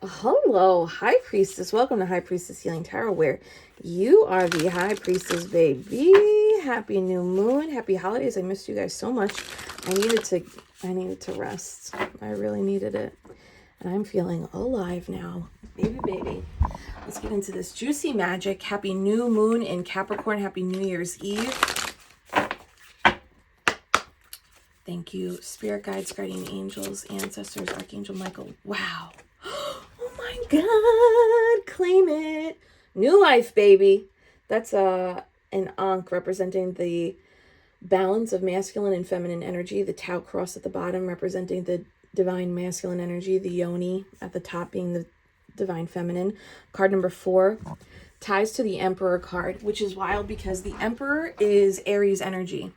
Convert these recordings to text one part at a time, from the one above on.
Hello, High Priestess. Welcome to High Priestess Healing Tarot, where you are the High Priestess, baby. Happy new moon. Happy holidays. I missed you guys so much. I needed to rest. I really needed it. And I'm feeling alive now. Baby. Let's get into this juicy magic. Happy new moon in Capricorn. Happy New Year's Eve. Thank you, spirit guides, guardian angels, ancestors, Archangel Michael. Wow. Oh my God. Claim it. New life, baby. That's an Ankh representing the balance of masculine and feminine energy. The Tau cross at the bottom representing the divine masculine energy. The Yoni at the top being the divine feminine. Card number 4 ties to the Emperor card, which is wild because the Emperor is Aries energy.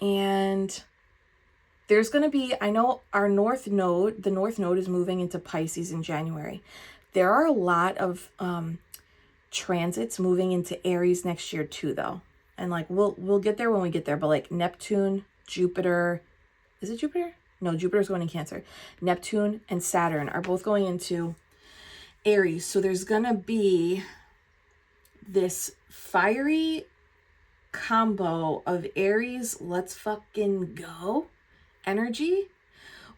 And there's going to be, I know our North Node, the North Node is moving into Pisces in January. There are a lot of transits moving into Aries next year too, though. And like, we'll get there when we get there. But like Neptune, Jupiter, is it Jupiter? No, Jupiter's going in Cancer. Neptune and Saturn are both going into Aries. So there's going to be this fiery combo of Aries, let's fucking go energy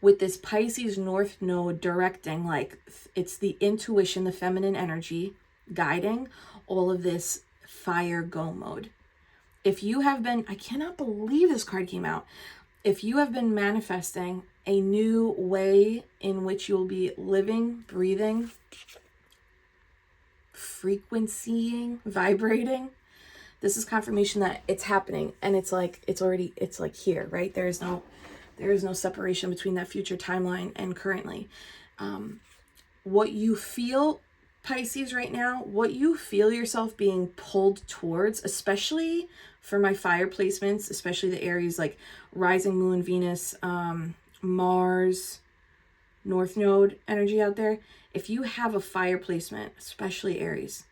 with this Pisces North Node directing, like it's the intuition, the feminine energy guiding all of this fire go mode. If you have been, I cannot believe this card came out. If you have been manifesting a new way in which you'll be living, breathing, frequencying, vibrating, this is confirmation that it's happening, and it's like here, right? There is no separation between that future timeline and currently. What you feel, Pisces, right now, what you feel yourself being pulled towards, especially for my fire placements, especially the Aries, like rising moon, Venus, Mars, North Node energy out there. If you have a fire placement, especially Aries,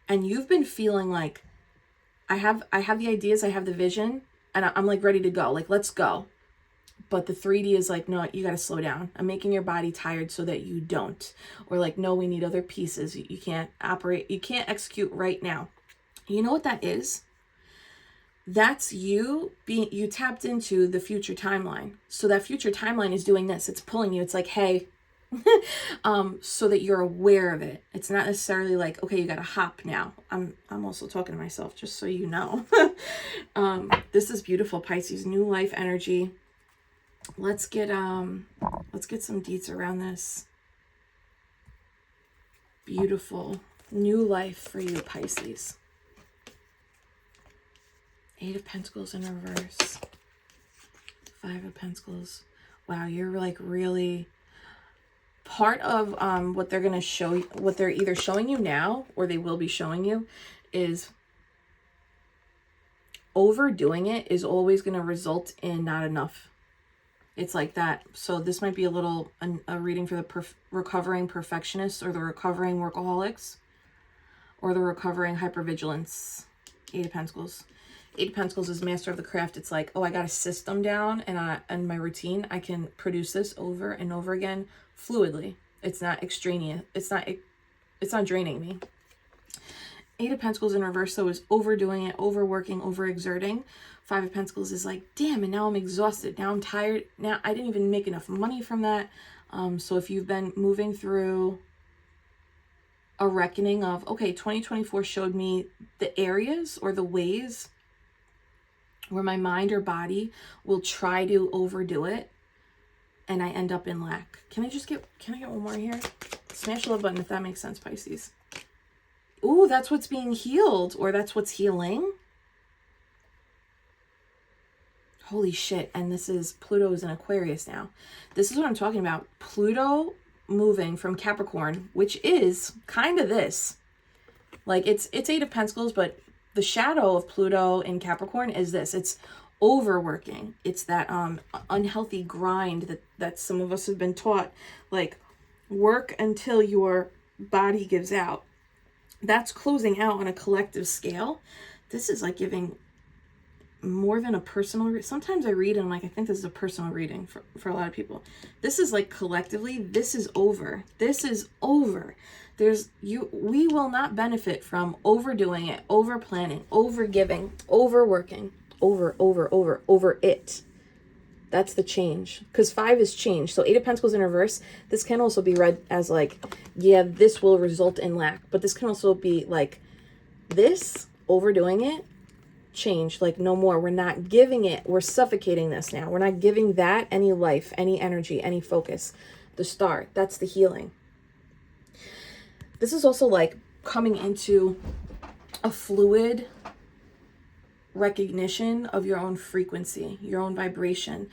and you've been feeling like, I have the ideas, I have the vision, and I'm like ready to go, like, let's go. But the 3D is like, no, you got to slow down. I'm making your body tired so that you don't. Or like, no, we need other pieces. You can't operate, you can't execute right now. You know what that is? That's you tapped into the future timeline. So that future timeline is doing this. It's pulling you. It's like, hey, so that you're aware of it. It's not necessarily like, okay, you got to hop now. I'm also talking to myself, just so you know. This is beautiful, Pisces, new life energy. Let's get some deets around this. Beautiful new life for you, Pisces. 8 of Pentacles in reverse. 5 of Pentacles. Wow, you're like really part of what they're going to show you, what they're either showing you now or they will be showing you, is overdoing it is always going to result in not enough. It's like that. So this might be a reading for the recovering perfectionists, or the recovering workaholics, or the recovering hypervigilance. 8 of Pentacles. 8 of Pentacles is master of the craft. It's like, oh, I got a system down, and my routine, I can produce this over and over again fluidly. It's not extraneous. It's not draining me. 8 of Pentacles in reverse, though, is overdoing it, overworking, overexerting. 5 of Pentacles is like, damn, and now I'm exhausted. Now I'm tired. Now I didn't even make enough money from that. So if you've been moving through a reckoning of, okay, 2024 showed me the areas or the ways where my mind or body will try to overdo it, and I end up in lack. Can I get one more here? Smash the love button if that makes sense, Pisces. Ooh, that's what's being healed, or that's what's healing. Holy shit. And this is Pluto is in Aquarius now. This is what I'm talking about. Pluto moving from Capricorn, which is kind of this. Like it's 8 of Pentacles, but the shadow of Pluto in Capricorn is this. It's overworking. It's that unhealthy grind that some of us have been taught. Like, work until your body gives out. That's closing out on a collective scale. This is like giving more than a personal sometimes I read and I'm like, I think this is a personal reading for a lot of people. This is like collectively, this is over. This is over. We will not benefit from overdoing it, over planning, over giving, overworking, over it. That's the change. Because 5 is change. So 8 of Pentacles in reverse, this can also be read as like, yeah, this will result in lack. But this can also be like, this, overdoing it, change. Like, no more. We're not giving it. We're suffocating this now. We're not giving that any life, any energy, any focus. The Star, that's the healing. This is also like coming into a fluid recognition of your own frequency, your own vibration,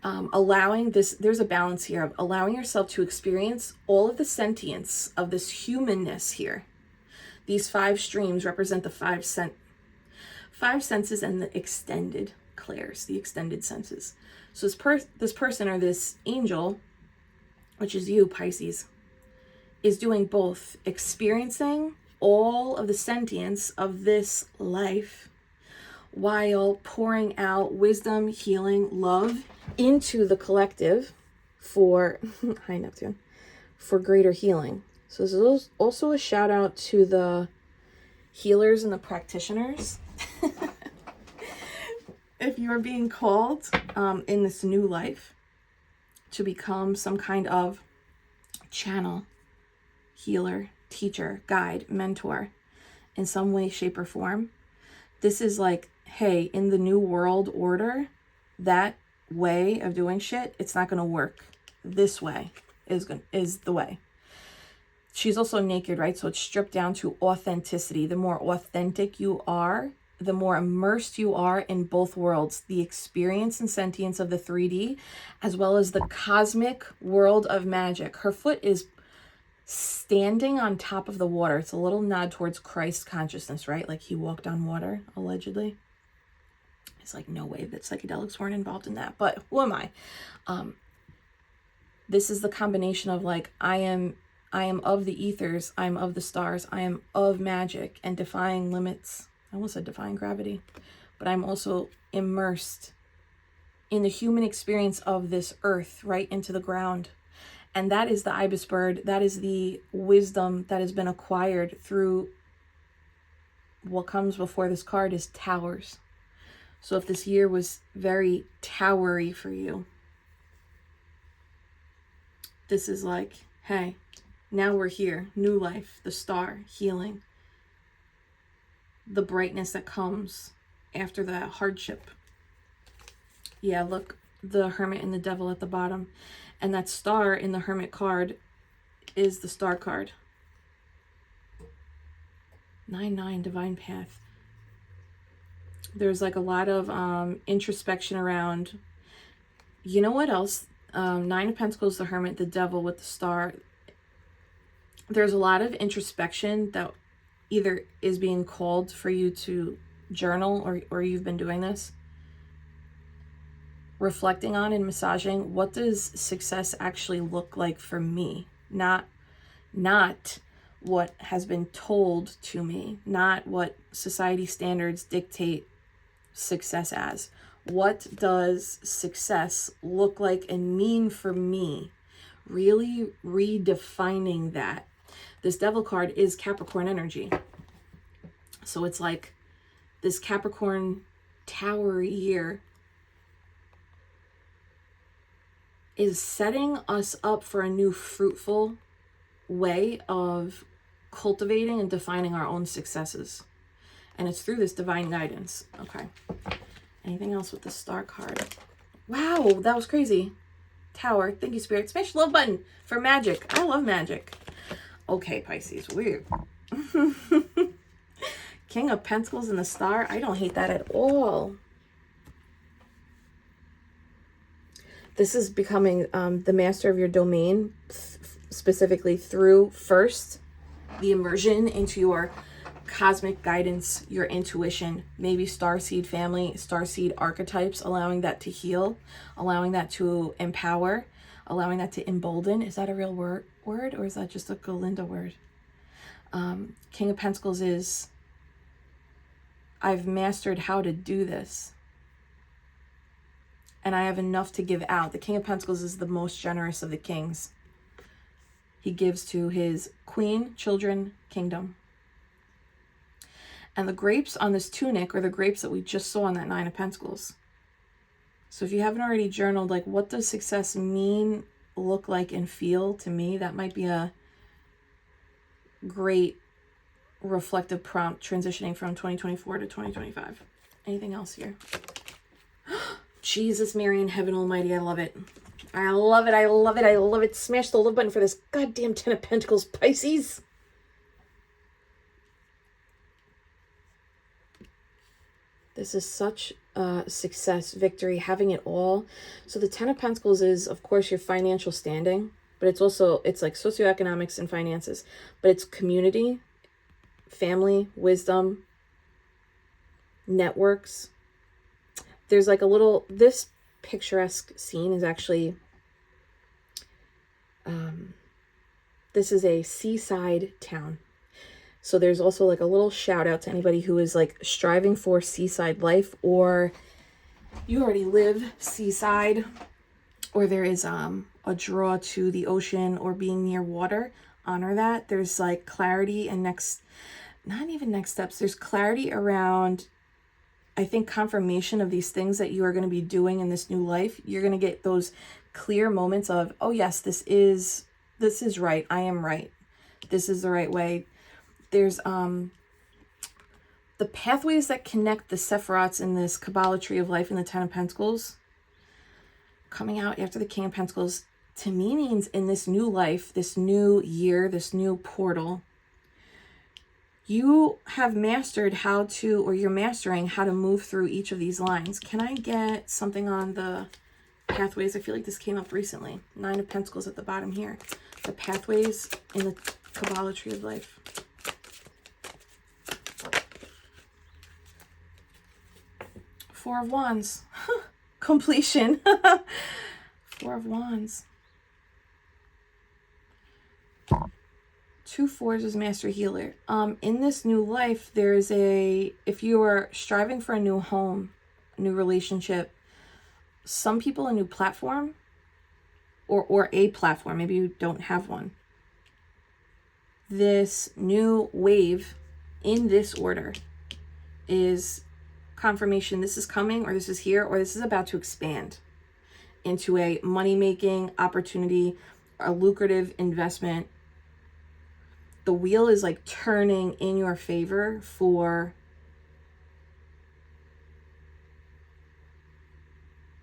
allowing this, there's a balance here of allowing yourself to experience all of the sentience of this humanness here. These 5 streams represent the 5 senses and the extended clairs, the extended senses. So this person or this angel, which is you, Pisces, is doing both, experiencing all of the sentience of this life while pouring out wisdom, healing, love into the collective for, hi Neptune, for greater healing. So this is also a shout out to the healers and the practitioners. If you are being called in this new life to become some kind of channel, healer, teacher, guide, mentor in some way, shape, or form, this is like, hey, in the new world order, that way of doing shit, it's not going to work. This way is the way. She's also naked, right? So it's stripped down to authenticity. The more authentic you are, the more immersed you are in both worlds, the experience and sentience of the 3D, as well as the cosmic world of magic. Her foot is standing on top of the water. It's a little nod towards Christ consciousness, right? Like he walked on water, allegedly. It's like, no way that psychedelics weren't involved in that. But who am I? This is the combination of like, I am of the ethers, I am of the stars, I am of magic and defying limits. I almost said defying gravity, but I'm also immersed in the human experience of this earth, right into the ground. And that is the ibis bird. That is the wisdom that has been acquired through what comes before this card is towers. So if this year was very towery for you, this is like, hey, now we're here. New life, the star, healing, the brightness that comes after that hardship. Yeah, look, the Hermit and the Devil at the bottom. And that star in the Hermit card is the star card. 9-9, Divine Path. There's like a lot of introspection around, you know what else? 9 of Pentacles, the Hermit, the Devil with the star. There's a lot of introspection that either is being called for you to journal or you've been doing this. Reflecting on and massaging, what does success actually look like for me? Not what has been told to me, not what society standards dictate success as. What does success look like and mean for me? Really redefining that. This Devil card is Capricorn energy. So it's like this Capricorn tower year is setting us up for a new fruitful way of cultivating and defining our own successes. And it's through this divine guidance. Okay. Anything else with the star card? Wow, that was crazy. Tower. Thank you, Spirit. Smash the love button for magic. I love magic. Okay, Pisces. Weird. King of Pentacles and the star. I don't hate that at all. This is becoming the master of your domain, specifically through, first, the immersion into your cosmic guidance, your intuition, maybe starseed family, starseed archetypes, allowing that to heal, allowing that to empower, allowing that to embolden. Is that a real word or is that just a Galinda word? King of Pentacles is, I've mastered how to do this. and I have enough to give out. The King of Pentacles is the most generous of the kings. He gives to his queen, children, kingdom. And the grapes on this tunic are the grapes that we just saw on that Nine of Pentacles. So if you haven't already journaled, like, what does success mean, look like, and feel to me? That might be a great reflective prompt transitioning from 2024 to 2025. Anything else here? Jesus, Mary, and Heaven Almighty, I love it. I love it, I love it, I love it. Smash the love button for this goddamn Ten of Pentacles, Pisces. This is such a success, victory, having it all. So the Ten of Pentacles is, of course, your financial standing, but it's also, it's like socioeconomics and finances, but it's community, family, wisdom, networks. There's like a little, this picturesque scene is actually, this is a seaside town. So there's also like a little shout out to anybody who is like striving for seaside life, or you already live seaside, or there is a draw to the ocean or being near water. Honor that. There's like clarity and not even next steps. There's clarity around, I think, confirmation of these things that you are going to be doing in this new life. You're going to get those clear moments of, oh yes, this is right. I am right. This is the right way. There's the pathways that connect the Sephiroths in this Kabbalah tree of life in the Ten of Pentacles coming out after the King of Pentacles, to me, means in this new life, this new year, this new portal, you have mastered how to, or you're mastering how to move through each of these lines. Can I get something on the pathways? I feel like this came up recently. Nine of Pentacles at the bottom here. The pathways in the Kabbalah tree of life. Four of Wands. Completion. Four of Wands. 2 4s is Master Healer. In this new life, there's if you are striving for a new home, a new relationship, some people a new platform, or a platform, maybe you don't have one. This new wave in this order is confirmation this is coming, or this is here, or this is about to expand into a money-making opportunity, a lucrative investment. The wheel is like turning in your favor for,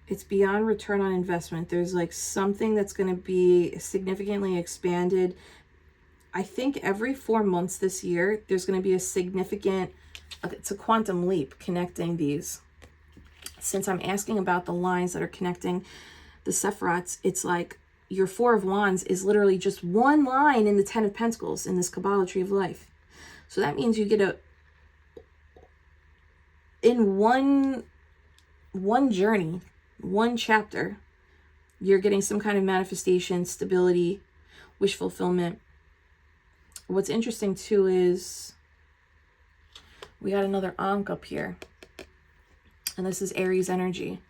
it's beyond return on investment. There's like something that's going to be significantly expanded. I think every 4 months this year, there's going to be a significant, it's a quantum leap connecting these. Since I'm asking about the lines that are connecting the Sephiroths, it's like your Four of Wands is literally just one line in the Ten of Pentacles in this Kabbalah tree of life. So that means you get in one journey, one chapter, you're getting some kind of manifestation, stability, wish fulfillment. What's interesting too is we got another Ankh up here, and this is Aries energy.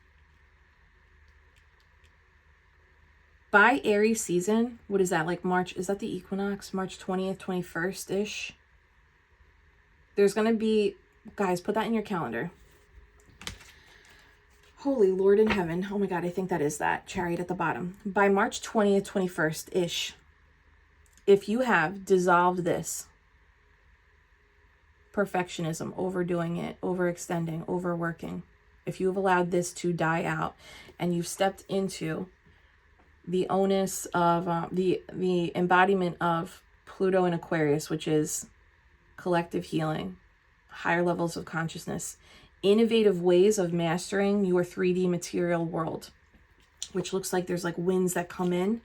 By Aries season, what is that, like March? Is that the equinox? March 20th, 21st-ish? There's going to be, guys, put that in your calendar. Holy Lord in heaven. Oh my God, I think that is that Chariot at the bottom. By March 20th, 21st-ish, if you have dissolved this perfectionism, overdoing it, overextending, overworking, if you have allowed this to die out and you've stepped into the onus of the embodiment of Pluto in Aquarius, which is collective healing, higher levels of consciousness, innovative ways of mastering your 3D material world, which looks like there's like winds that come in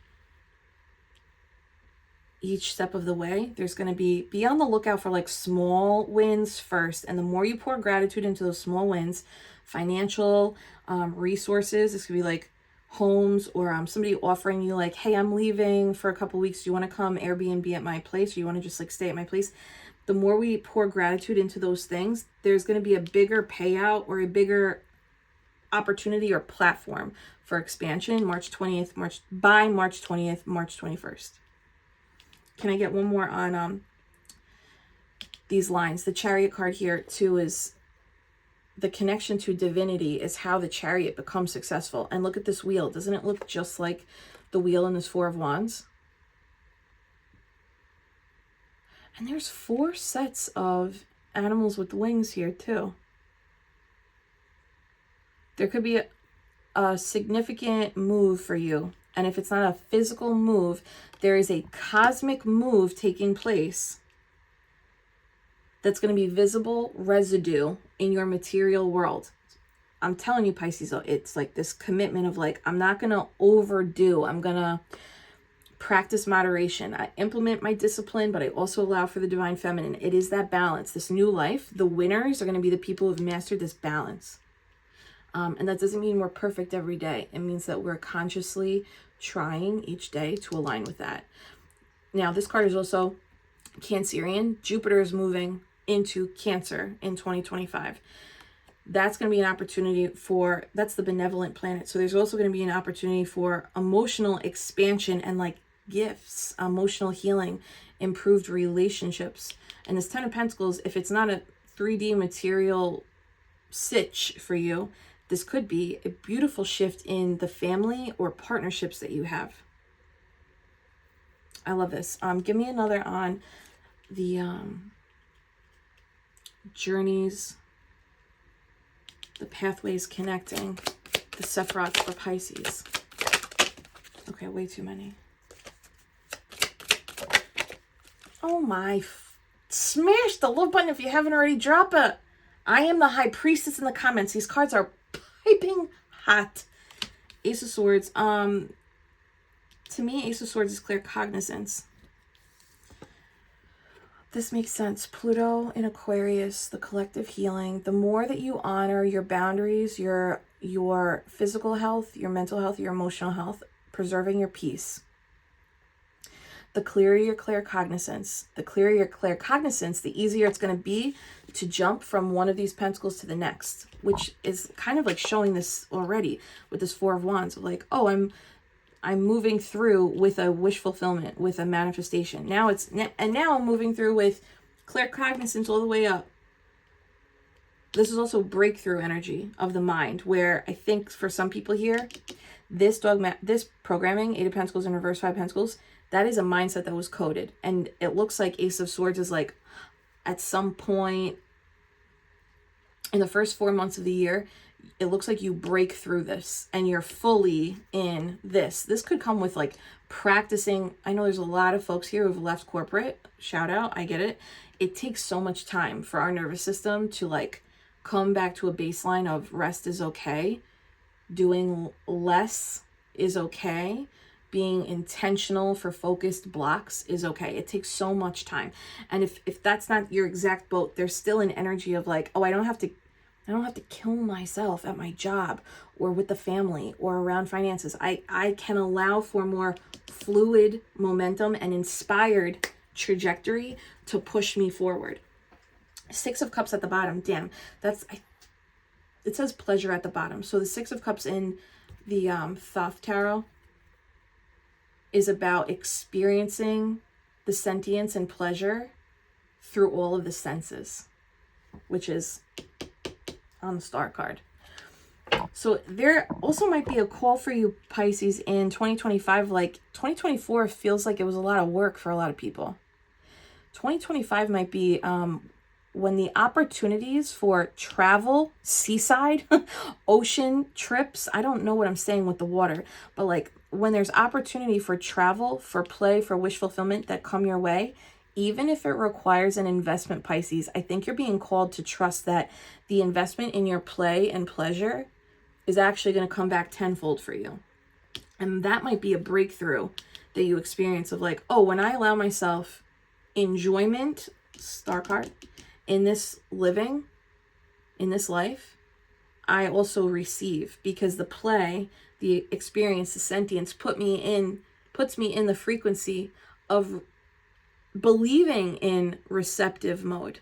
each step of the way. There's going to be on the lookout for like small wins first, and the more you pour gratitude into those small wins, financial resources, this could be like homes, or somebody offering you like, hey, I'm leaving for a couple weeks, do you want to come Airbnb at my place, or you want to just like stay at my place? The more we pour gratitude into those things, there's going to be a bigger payout or a bigger opportunity or platform for expansion. March 20th, by March 20th, March 21st. Can I get one more on these lines? The Chariot card here too is the connection to divinity, is how the Chariot becomes successful. And look at this wheel. Doesn't it look just like the wheel in this Four of Wands? And there's 4 sets of animals with wings here too. There could be a significant move for you. And if it's not a physical move, there is a cosmic move taking place that's going to be visible residue in your material world. I'm telling you, Pisces, it's like this commitment of like, I'm not going to overdo. I'm going to practice moderation. I implement my discipline, but I also allow for the divine feminine. It is that balance. This new life, the winners are going to be the people who have mastered this balance. And that doesn't mean we're perfect every day. It means that we're consciously trying each day to align with that. Now, this card is also Cancerian. Jupiter is moving into Cancer in 2025. That's going to be an opportunity for, that's the benevolent planet. So there's also going to be an opportunity for emotional expansion and like gifts, emotional healing, improved relationships. And this 10 of Pentacles, if it's not a 3D material sitch for you, this could be a beautiful shift in the family or partnerships that you have. I love this. Give me another on the journeys, the pathways connecting the Sephiroth for Pisces. Okay, way too many. Oh my, smash the love button if you haven't already. Drop it. I am the High Priestess in the comments. These cards are piping hot. Ace of Swords. To me, Ace of Swords is clear cognizance. This makes sense. Pluto in Aquarius, the collective healing. The more that you honor your boundaries, your physical health, your mental health, your emotional health, preserving your peace, the clearer your claircognizance. The clearer your claircognizance, the easier it's going to be to jump from one of these pentacles to the next, which is kind of like showing this already with this Four of Wands. Like, oh, I'm moving through with a wish fulfillment, with a manifestation. Now I'm moving through with claircognizance all the way up. This is also breakthrough energy of the mind, where I think for some people here, this programming, 8 of Pentacles in reverse, 5 of Pentacles, that is a mindset that was coded. And it looks like Ace of Swords is like, at some point in the first 4 months of the year, it looks like you break through this and you're fully in this. This could come with like practicing. I know there's a lot of folks here who've left corporate. Shout out. I get it. It takes so much time for our nervous system to like come back to a baseline of rest is okay. Doing less is okay. Being intentional for focused blocks is okay. It takes so much time. And if that's not your exact boat, there's still an energy of like, oh, I don't have to kill myself at my job or with the family or around finances. I can allow for more fluid momentum and inspired trajectory to push me forward. 6 of Cups at the bottom. Damn, it says pleasure at the bottom. So the 6 of Cups in the Thoth Tarot is about experiencing the sentience and pleasure through all of the senses, which is on the Star card. So there also might be a call for you, Pisces, in 2025. Like 2024 feels like it was a lot of work for a lot of people. 2025 might be when the opportunities for travel, seaside, ocean trips, I don't know what I'm saying with the water, but like when there's opportunity for travel, for play, for wish fulfillment that come your way, even if it requires an investment, Pisces, I think you're being called to trust that the investment in your play and pleasure is actually going to come back tenfold for you. And that might be a breakthrough that you experience of like, oh, when I allow myself enjoyment, Star card, in this living, in this life, I also receive, because the play, the experience, the sentience puts me in the frequency of believing in receptive mode.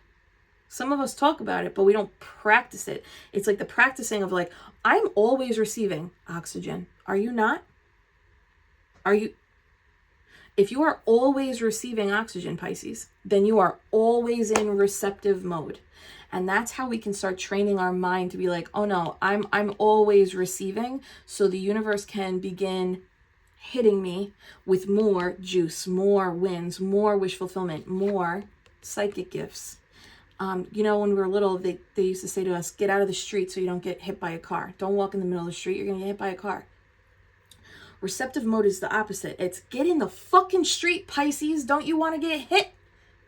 Some of us talk about it, but we don't practice it. It's like the practicing of like, I'm always receiving oxygen. Are you not? Are you? If you are always receiving oxygen, Pisces, then you are always in receptive mode. And that's how we can start training our mind to be like, oh no, I'm always receiving. So the universe can begin hitting me with more juice, more wins, more wish fulfillment, more psychic gifts. You know, when we were little, they used to say to us, get out of the street so you don't get hit by a car. Don't walk in the middle of the street. You're going to get hit by a car. Receptive mode is the opposite. It's get in the fucking street, Pisces. Don't you want to get hit?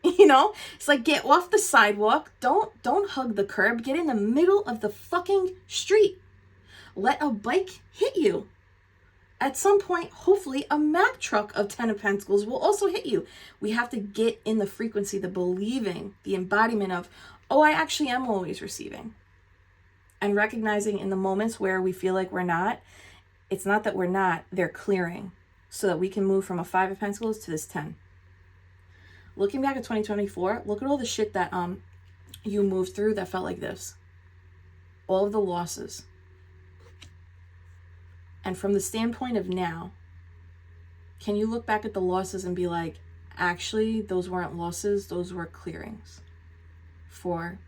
You know, it's like, get off the sidewalk. Don't hug the curb. Get in the middle of the fucking street. Let a bike hit you. At some point, hopefully, a Mack truck of 10 of Pentacles will also hit you. We have to get in the frequency, the believing, the embodiment of, oh, I actually am always receiving. And recognizing in the moments where we feel like we're not, it's not that we're not, they're clearing so that we can move from a 5 of Pentacles to this 10. Looking back at 2024, look at all the shit that you moved through that felt like this. All of the losses. And from the standpoint of now, can you look back at the losses and be like, actually, those weren't losses, those were clearings for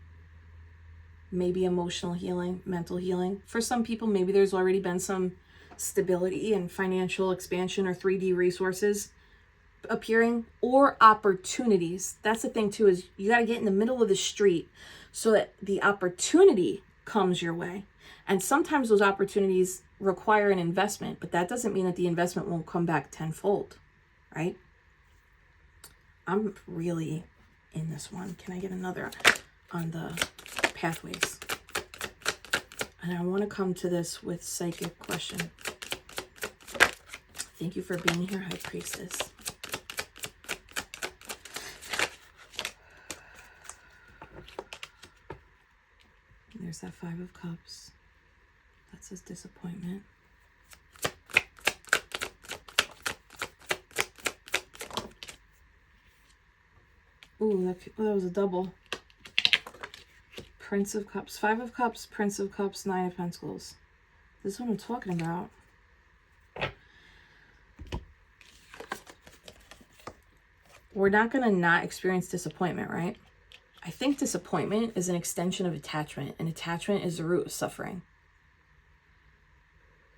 maybe emotional healing, mental healing. For some people, maybe there's already been some stability and financial expansion or 3D resources appearing, or opportunities. That's the thing too, is you got to get in the middle of the street so that the opportunity comes your way. And sometimes those opportunities require an investment, but that doesn't mean that the investment won't come back tenfold, right? I'm really in this one. Can I get another on the pathways? And I want to come to this with psychic question. Thank you for being here, High Priestess. There's that 5 of Cups. That says disappointment. Ooh, that was a double. Prince of Cups. 5 of Cups, Prince of Cups, 9 of Pentacles. This is what I'm talking about. We're not going to not experience disappointment, right? I think disappointment is an extension of attachment, and attachment is the root of suffering.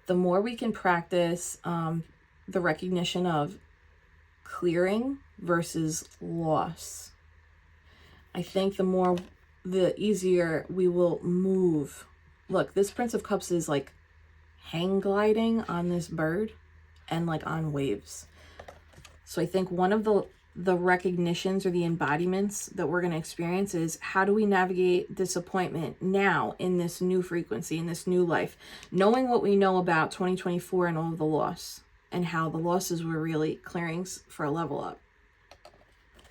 The more we can practice the recognition of clearing versus loss, I think the easier we will move. Look, this Prince of Cups is like hang gliding on this bird and like on waves. So I think one of the recognitions or the embodiments that we're going to experience is, how do we navigate disappointment now in this new frequency, in this new life, knowing what we know about 2024 and all of the loss and how the losses were really clearings for a level up.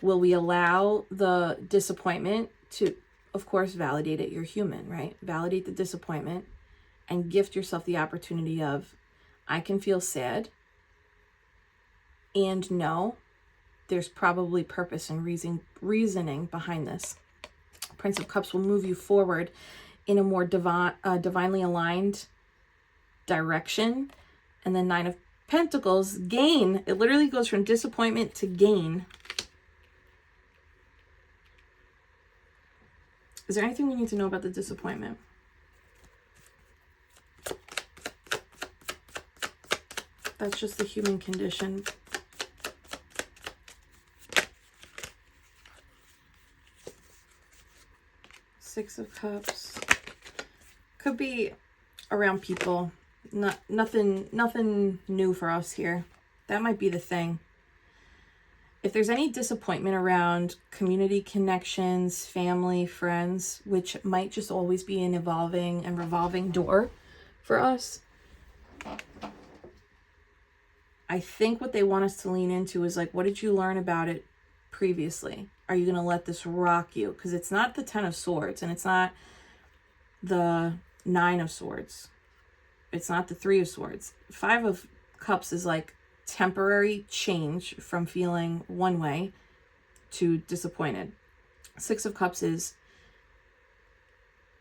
Will we allow the disappointment to, of course, validate it? You're human, right? Validate the disappointment and gift yourself the opportunity of, I can feel sad and know there's probably purpose and reasoning behind this. Prince of Cups will move you forward in a more divinely aligned direction. And then 9 of Pentacles, gain. It literally goes from disappointment to gain. Is there anything we need to know about the disappointment? That's just the human condition. Six of Cups. Could be around people. Nothing new for us here. That might be the thing. If there's any disappointment around community connections, family, friends, which might just always be an evolving and revolving door for us, I think what they want us to lean into is like, what did you learn about it previously? Are you going to let this rock you? Because it's not the 10 of Swords, and it's not the 9 of Swords. It's not the 3 of Swords. 5 of Cups is like temporary change from feeling one way to disappointed. 6 of Cups is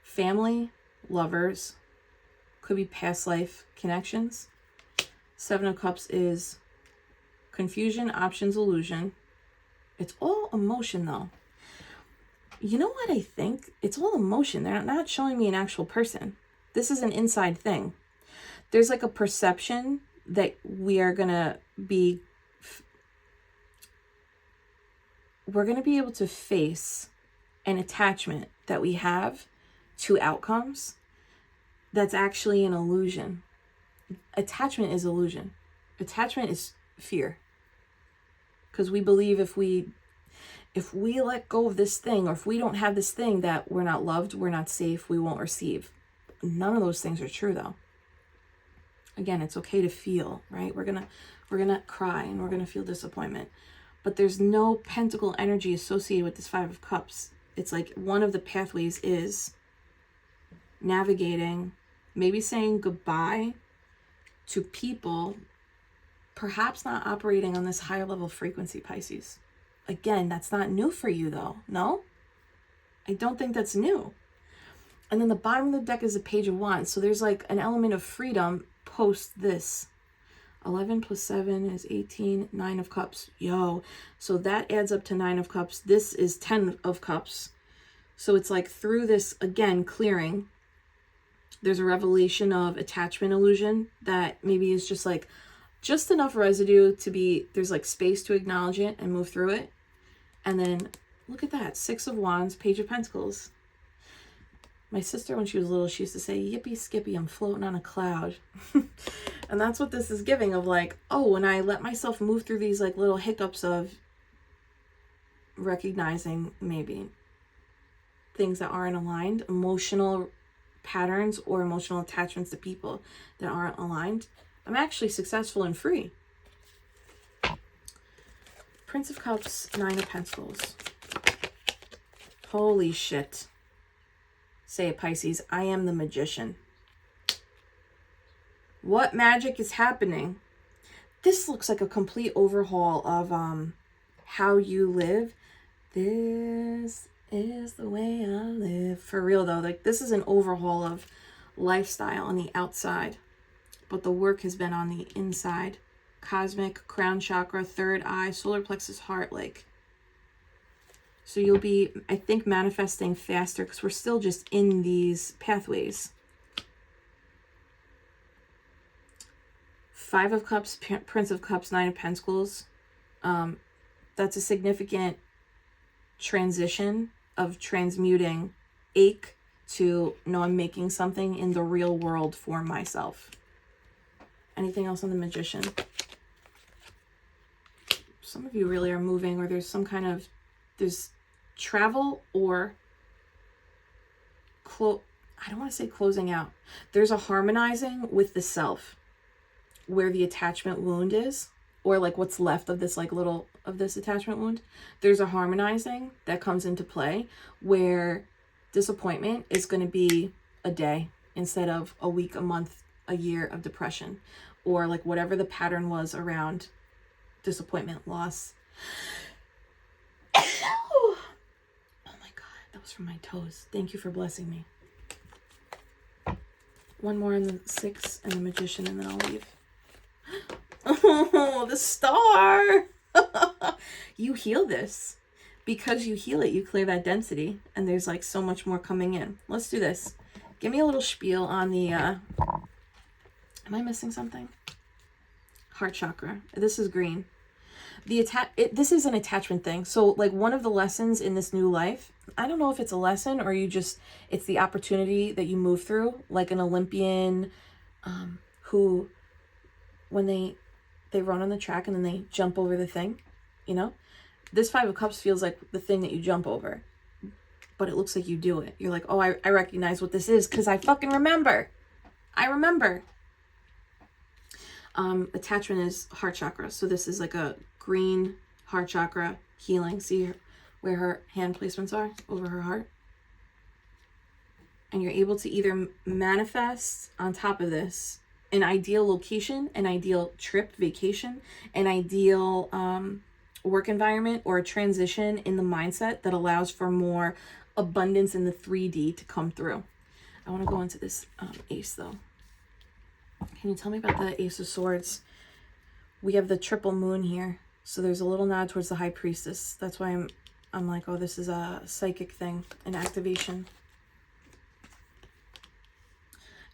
family, lovers, could be past life connections. Seven of Cups is confusion, options, illusion. It's all emotion though. You know what I think? It's all emotion. They're not showing me an actual person. This is an inside thing. There's like a perception that we're going to be able to face an attachment that we have to outcomes that's actually an illusion. Attachment is illusion. Attachment is fear. Because we believe if we let go of this thing, or if we don't have this thing, that we're not loved, we're not safe, we won't receive. None of those things are true though. Again, it's okay to feel, right? We're gonna cry and we're gonna feel disappointment. But there's no pentacle energy associated with this Five of Cups. It's like one of the pathways is navigating, maybe saying goodbye to people, perhaps not operating on this higher level frequency, Pisces. Again, that's not new for you though. No? I don't think that's new. And then the bottom of the deck is a Page of Wands. So there's like an element of freedom post this. 11 plus 7 is 18. 9 of Cups. Yo. So that adds up to 9 of Cups. This is 10 of Cups. So it's like through this, again, clearing, there's a revelation of attachment illusion that maybe is just like, just enough residue to be, there's like space to acknowledge it and move through it. And then look at that. 6 of Wands, Page of Pentacles. My sister, when she was little, she used to say, yippee skippy, I'm floating on a cloud. And that's what this is giving, of like, oh, when I let myself move through these like little hiccups of recognizing maybe things that aren't aligned, emotional patterns or emotional attachments to people that aren't aligned, I'm actually successful and free. Prince of Cups, 9 of Pentacles. Holy shit. Say it, Pisces. I am the magician. What magic is happening? This looks like a complete overhaul of how you live. This is the way I live. For real though, like this is an overhaul of lifestyle on the outside, but the work has been on the inside. Cosmic, crown chakra, third eye, solar plexus, heart, like. So you'll be, I think, manifesting faster because we're still just in these pathways. 5 of Cups, Prince of Cups, 9 of Pentacles. That's a significant transition of transmuting ache to, no, I'm making something in the real world for myself. Anything else on the Magician? Some of you really are moving, or there's some kind of, there's travel or I don't want to say closing out. There's a harmonizing with the self where the attachment wound is, or like what's left of this like little of this attachment wound. There's a harmonizing that comes into play where disappointment is going to be a day instead of a week, a month, a year of depression, or like whatever the pattern was around disappointment, loss. Oh my God, that was from my toes. Thank you for blessing me. One more on the 6 and the Magician, and then I'll leave. Oh, the Star. You heal this. Because you heal it, you clear that density, and there's like so much more coming in. Let's do this. Give me a little spiel on the am I missing something? Heart chakra. This is green. This is an attachment thing. So like one of the lessons in this new life, I don't know if it's a lesson or it's the opportunity that you move through, like an Olympian who, when they run on the track and then they jump over the thing, you know, this 5 of Cups feels like the thing that you jump over, but it looks like you do it. You're like, oh, I recognize what this is because I fucking remember. I remember. Attachment is heart chakra. So this is like a green heart chakra healing. See where her hand placements are over her heart? And you're able to either manifest on top of this an ideal location, an ideal trip, vacation, an ideal work environment, or a transition in the mindset that allows for more abundance in the 3D to come through. I want to go into this ace though. Can you tell me about the Ace of Swords? We have the triple moon here. So there's a little nod towards the High Priestess. That's why I'm like, oh, this is a psychic thing, an activation.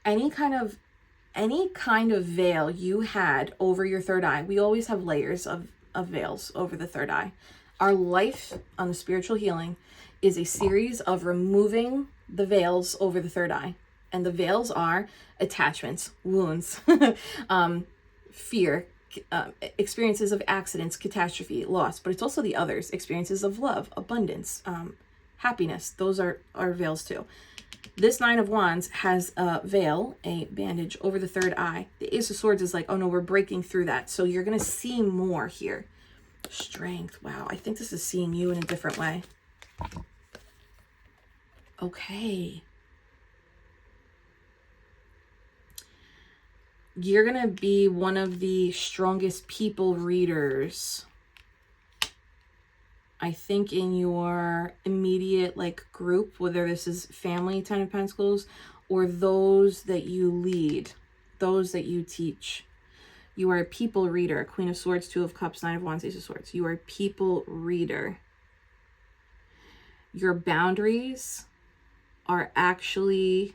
Any kind of veil you had over your third eye. We always have layers of veils over the third eye. Our life on the spiritual healing is a series of removing the veils over the third eye. And the veils are attachments, wounds, fear, experiences of accidents, catastrophe, loss. But it's also the others, experiences of love, abundance, happiness. Those are veils too. This Nine of Wands has a veil, a bandage over the third eye. The Ace of Swords is like, oh no, we're breaking through that. So you're going to see more here. Strength. Wow. I think this is seeing you in a different way. Okay. You're going to be one of the strongest people readers, I think, in your immediate like group, whether this is family, Ten of Pentacles, or those that you lead, those that you teach. You are a people reader. Queen of Swords, Two of Cups, Nine of Wands, Ace of Swords. You are a people reader. Your boundaries are actually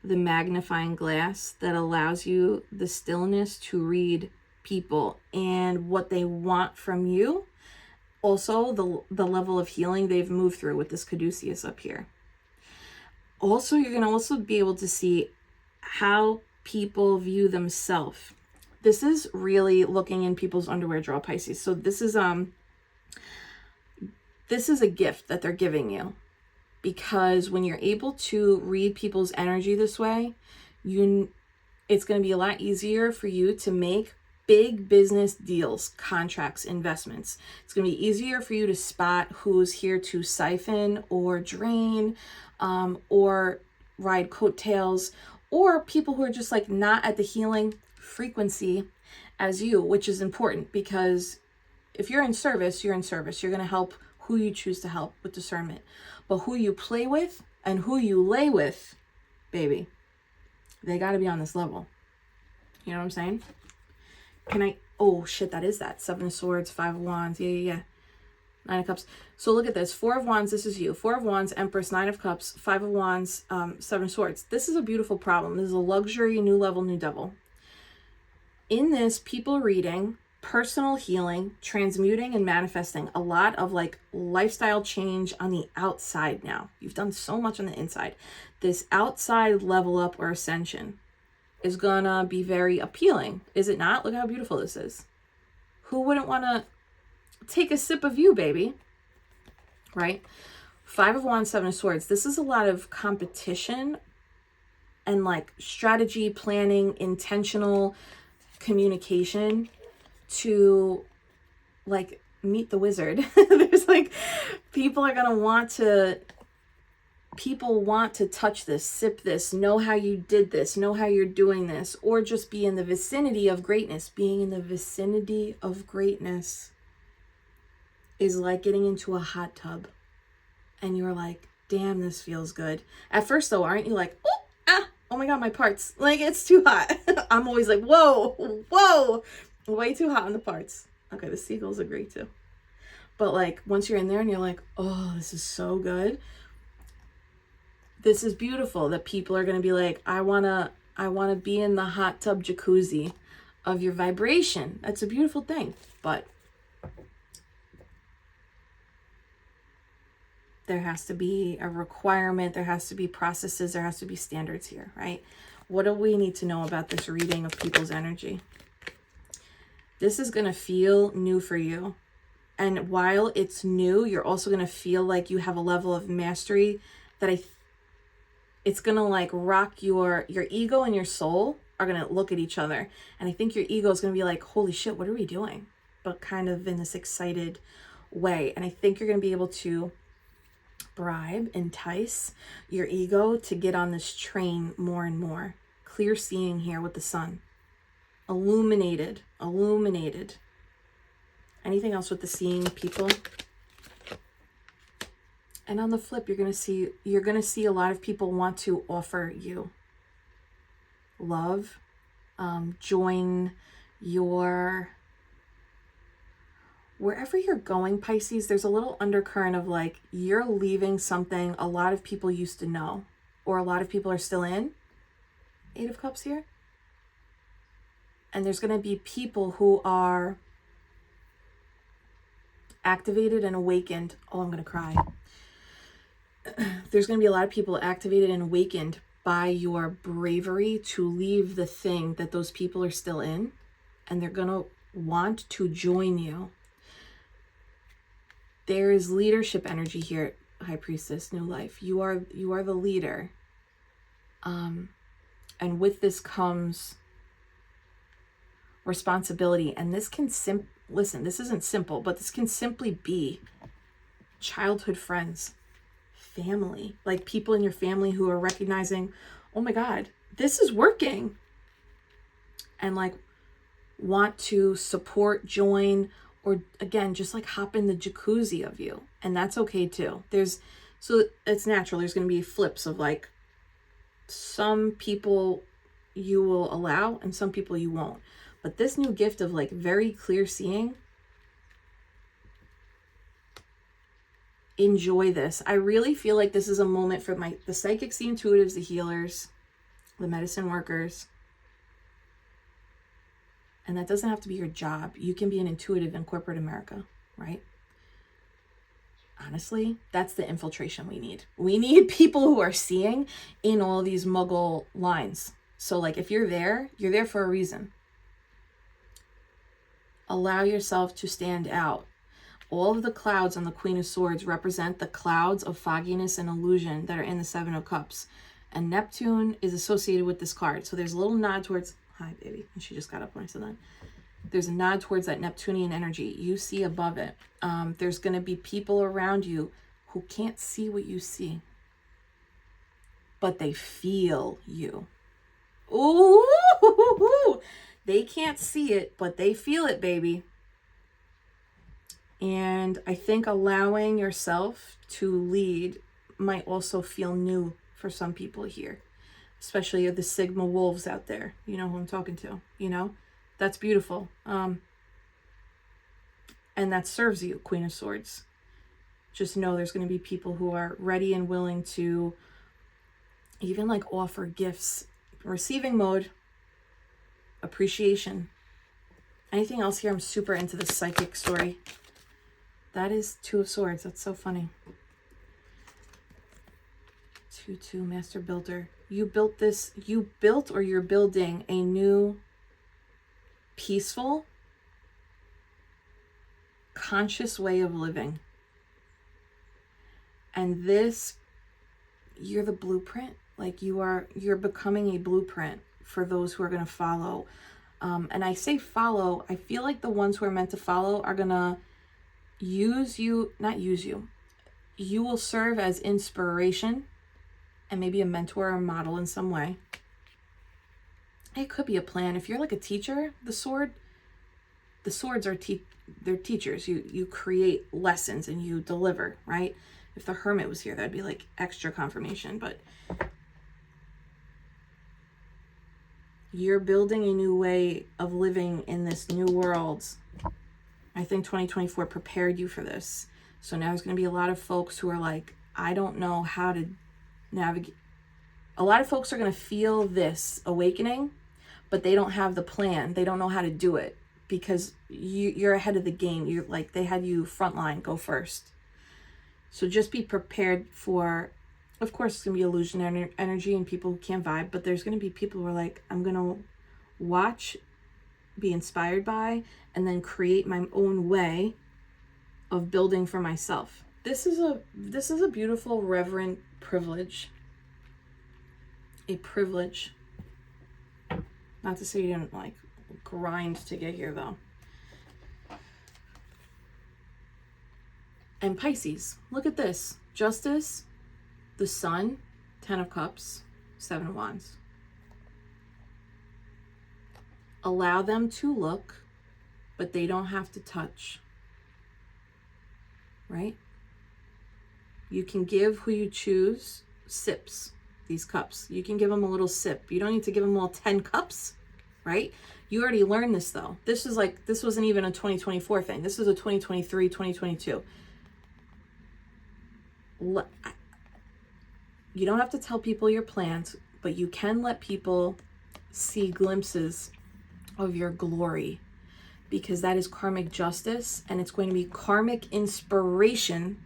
the magnifying glass that allows you the stillness to read people and what they want from you. Also, the level of healing they've moved through with this caduceus up here. Also, you're going to also be able to see how people view themselves. This is really looking in people's underwear drawer, Pisces. So this is a gift that they're giving you. Because when you're able to read people's energy this way, it's going to be a lot easier for you to make big business deals, contracts, investments. It's going to be easier for you to spot who's here to siphon or drain, or ride coattails, or people who are just like not at the healing frequency as you, which is important because if you're in service, you're in service. You're going to help who you choose to help with discernment. But who you play with and who you lay with, baby, they got to be on this level. You know what I'm saying? Oh shit, that is that. Seven of Swords, Five of Wands. Yeah. Nine of Cups. So look at this. Four of Wands, this is you. Four of Wands, Empress, Nine of Cups, Five of Wands, Seven of Swords. This is a beautiful problem. This is a luxury, new level, new devil. In this people reading, personal healing, transmuting and manifesting, a lot of like lifestyle change on the outside now. You've done so much on the inside. This outside level up or ascension is gonna be very appealing, is it not? Look how beautiful this is. Who wouldn't want to take a sip of you, baby? Right? Five of Wands, Seven of Swords. This is a lot of competition and like strategy, planning, intentional communication to like meet the wizard. There's like people want to touch this, sip this, know how you did this, know how you're doing this, or just be in the vicinity of greatness. Being in the vicinity of greatness is like getting into a hot tub and you're like, damn, this feels good. At first though, aren't you like, oh my God, my parts, like it's too hot. I'm always like, whoa, way too hot on the parts. Okay, the seagulls agree too. But like once you're in there and you're like, oh, this is so good. This is beautiful that people are going to be like, I want to be in the hot tub jacuzzi of your vibration. That's a beautiful thing. But there has to be a requirement. There has to be processes. There has to be standards here, right? What do we need to know about this reading of people's energy? This is going to feel new for you. And while it's new, you're also going to feel like you have a level of mastery that it's going to like rock your ego and your soul are going to look at each other. And I think your ego is going to be like, holy shit, what are we doing? But kind of in this excited way. And I think you're going to be able to bribe, entice your ego to get on this train more and more. Clear seeing here with the sun. Illuminated. Anything else with the seeing people? And on the flip, you're going to see a lot of people want to offer you love, join your, wherever you're going, Pisces, there's a little undercurrent of like, you're leaving something a lot of people used to know, or a lot of people are still in. 8 of Cups here. And there's going to be people who are activated and awakened. Oh, I'm going to cry. There's going to be a lot of people activated and awakened by your bravery to leave the thing that those people are still in, and they're going to want to join you. There is leadership energy here, High Priestess, New Life. You are the leader. And with this comes responsibility. And this can listen, this isn't simple, but this can simply be childhood friends, family, like people in your family who are recognizing, oh my God, this is working. And like want to support, join, or again, just like hop in the jacuzzi of you. And that's okay too. So it's natural. There's going to be flips of like, some people you will allow and some people you won't. But this new gift of like very clear seeing, enjoy this. I really feel like this is a moment for the psychics, the intuitives, the healers, the medicine workers. And that doesn't have to be your job. You can be an intuitive in corporate America, right? Honestly, that's the infiltration we need. We need people who are seeing in all these muggle lines. So like if you're there for a reason. Allow yourself to stand out. All of the clouds on the Queen of Swords represent the clouds of fogginess and illusion that are in the 7 of Cups. And Neptune is associated with this card. So there's a little nod towards, hi baby, and she just got up when I said that. There's a nod towards that Neptunian energy. You see above it. There's going to be people around you who can't see what you see, but they feel you. Ooh, they can't see it, but they feel it, baby. And I think allowing yourself to lead might also feel new for some people here, especially the Sigma wolves out there. You know who I'm talking to, you know? That's beautiful. And that serves you, Queen of Swords. Just know there's going to be people who are ready and willing to even like offer gifts, receiving mode, appreciation. Anything else here? I'm super into this psychic story. That is 2 of Swords. That's so funny. 2-2, Master Builder. You built or you're building a new peaceful, conscious way of living. And this, you're the blueprint. Like you're becoming a blueprint for those who are going to follow. And I say follow, I feel like the ones who are meant to follow are going to not use you. You will serve as inspiration and maybe a mentor or model in some way. It could be a plan. If you're like a teacher, the swords are they're teachers. You create lessons and you deliver, right? If the Hermit was here, that'd be like extra confirmation. But you're building a new way of living in this new world. I think 2024 prepared you for this. So now there's going to be a lot of folks who are like, I don't know how to navigate. A lot of folks are going to feel this awakening, but they don't have the plan. They don't know how to do it because you're ahead of the game. You're like, they had you frontline, go first. So just be prepared for, of course, it's going to be illusion energy and people who can't vibe, but there's going to be people who are like, I'm going to watch, be inspired by, and then create my own way of building for myself. This is a beautiful, reverent privilege. A privilege. Not to say you didn't like grind to get here though. And Pisces, look at this. Justice, the Sun, 10 of Cups, 7 of Wands. Allow them to look, but they don't have to touch. Right? You can give who you choose sips, these cups. You can give them a little sip. You don't need to give them all 10 cups, right? You already learned this though. This is like, this wasn't even a 2024 thing. This is a 2023, 2022. You don't have to tell people your plans, but you can let people see glimpses of your glory, because that is karmic justice, and it's going to be karmic inspiration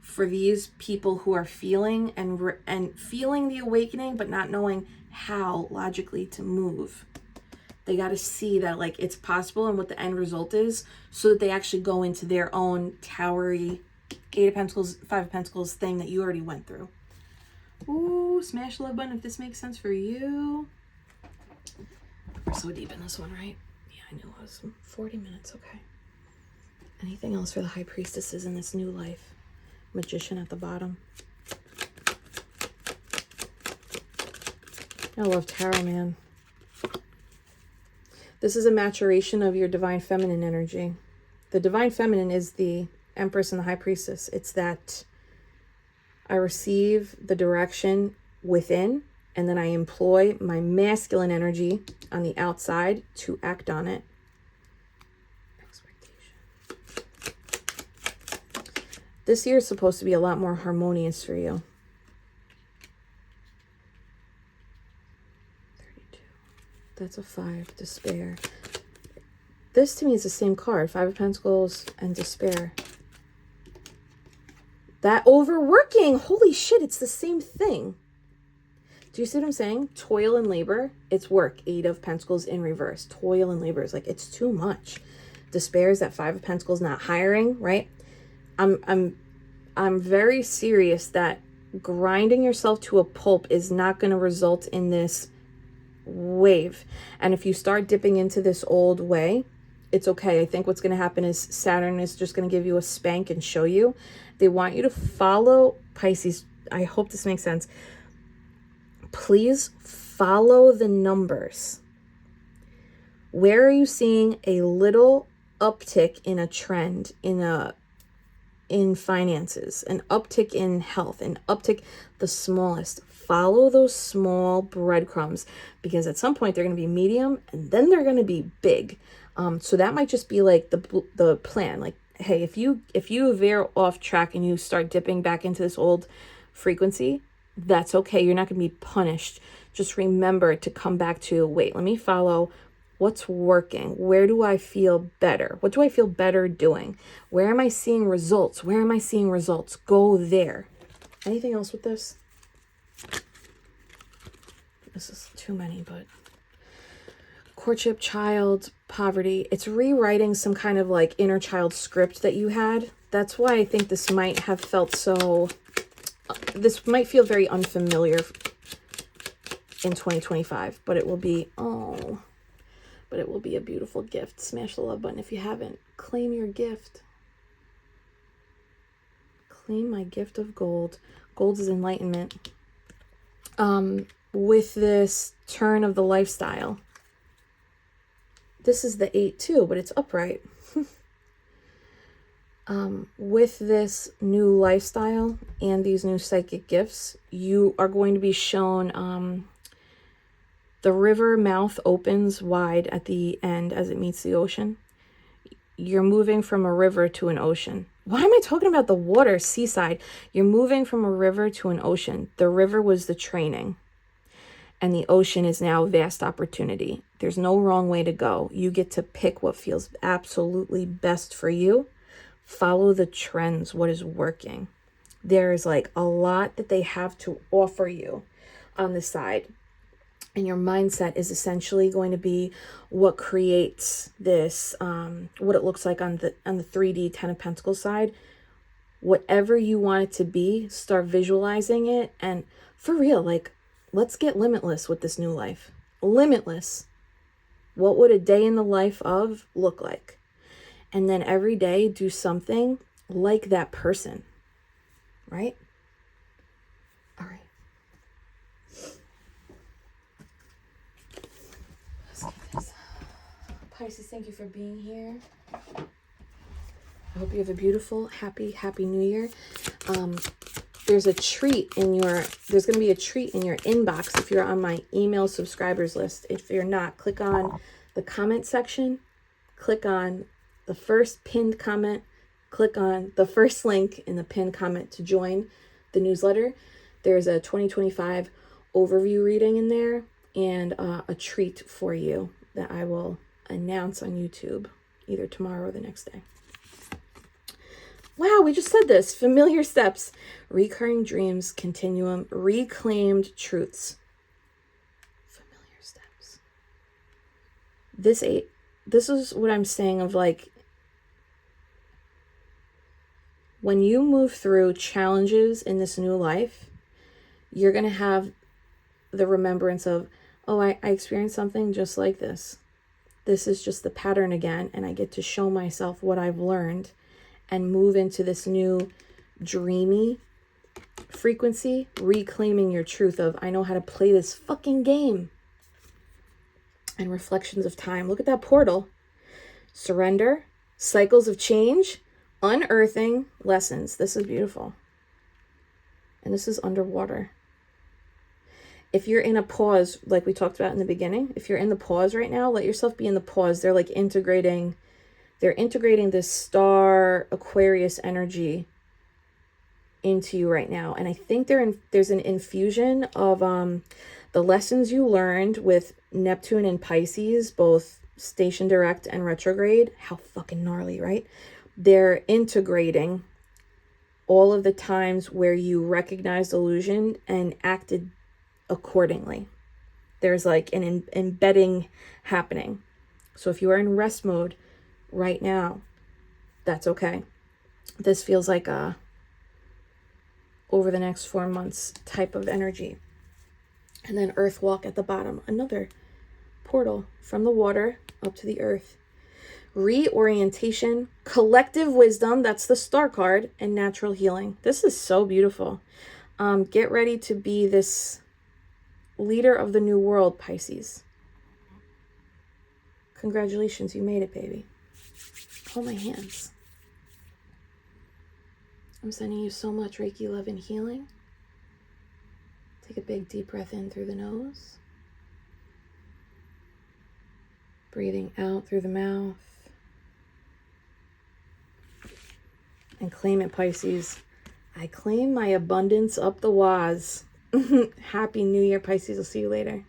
for these people who are feeling and feeling the awakening, but not knowing how logically to move. They got to see that like it's possible and what the end result is, so that they actually go into their own towery 8 of Pentacles, 5 of Pentacles thing that you already went through. Ooh, smash the love button if this makes sense for you. We're so deep in this one, right? Yeah, I knew it was 40 minutes. Okay. Anything else for the High Priestesses in this new life? Magician at the bottom. I love tarot, man. This is a maturation of your divine feminine energy. The divine feminine is the Empress and the High Priestess. It's that I receive the direction within, and then I employ my masculine energy on the outside to act on it. Expectation. This year is supposed to be a lot more harmonious for you. 32. That's a 5. Despair. This to me is the same card. 5 of Pentacles and despair. That overworking. Holy shit, it's the same thing. Do you see what I'm saying? Toil and labor, it's work. 8 of Pentacles in reverse. Toil and labor is like, it's too much. Despair is that 5 of Pentacles not hiring, right? I'm very serious that grinding yourself to a pulp is not going to result in this wave. And if you start dipping into this old way, it's okay. I think what's going to happen is Saturn is just going to give you a spank and show you. They want you to follow Pisces. I hope this makes sense. Please follow the numbers. Where are you seeing a little uptick in a trend, in finances, an uptick in health, an uptick, the smallest? Follow those small breadcrumbs, because at some point they're going to be medium and then they're going to be big. So that might just be like the plan. Like, hey, if you veer off track and you start dipping back into this old frequency, that's okay. You're not going to be punished. Just remember to come back to, wait, let me follow what's working. Where do I feel better? What do I feel better doing? Where am I seeing results? Where am I seeing results? Go there. Anything else with this? This is too many, but courtship, child, poverty. It's rewriting some kind of like inner child script that you had. That's why I think this might have felt so, this might feel very unfamiliar in 2025, but it will be, but it will be a beautiful gift. Smash the love button if you haven't. Claim your gift. Claim my gift of gold. Gold is enlightenment. With this turn of the lifestyle. This is the 8 too, but it's upright. With this new lifestyle and these new psychic gifts, you are going to be shown the river mouth opens wide at the end as it meets the ocean. You're moving from a river to an ocean. Why am I talking about the water, seaside? You're moving from a river to an ocean. The river was the training, and the ocean is now vast opportunity. There's no wrong way to go. You get to pick what feels absolutely best for you. Follow the trends, what is working. There's like a lot that they have to offer you on the side. And your mindset is essentially going to be what creates this, what it looks like on the 3D 10 of Pentacles side. Whatever you want it to be, start visualizing it. And for real, like, let's get limitless with this new life. Limitless. What would a day in the life of look like? And then every day do something like that person, right? All right. Let's get this. Pisces, thank you for being here. I hope you have a beautiful, happy New Year. there's a treat in your, there's going to be a treat in your inbox if you're on my email subscribers list. If you're not, click on the comment section, click on the first pinned comment, click on the first link in the pinned comment to join the newsletter. There's a 2025 overview reading in there and a treat for you that I will announce on YouTube either tomorrow or the next day. Wow, we just said this. Familiar steps, recurring dreams, continuum, reclaimed truths. Familiar steps. This is what I'm saying of like, when you move through challenges in this new life, you're going to have the remembrance of, oh, I experienced something just like this. This is just the pattern again, and I get to show myself what I've learned and move into this new dreamy frequency, reclaiming your truth of, I know how to play this fucking game. And reflections of time. Look at that portal. Surrender, cycles of change, unearthing lessons. This is beautiful. And this is underwater. If you're in a pause, like we talked about in the beginning, if you're in the pause right now, let yourself be in the pause. They're like integrating this star Aquarius energy into you right now. And I think there's an infusion of the lessons you learned with Neptune and Pisces, both station direct and retrograde. How fucking gnarly, right? They're integrating all of the times where you recognized illusion and acted accordingly. There's like an embedding happening. So if you are in rest mode right now, that's okay. This feels like a over the next 4 months type of energy. And then earth walk at the bottom, another portal from the water up to the earth. Reorientation, collective wisdom, that's the star card, and natural healing. This is so beautiful. Get ready to be this leader of the new world, Pisces. Congratulations, you made it, baby. Hold my hands. I'm sending you so much Reiki love and healing. Take a big deep breath in through the nose. Breathing out through the mouth. And claim it, Pisces. I claim my abundance up the waz. Happy New Year, Pisces. I'll see you later.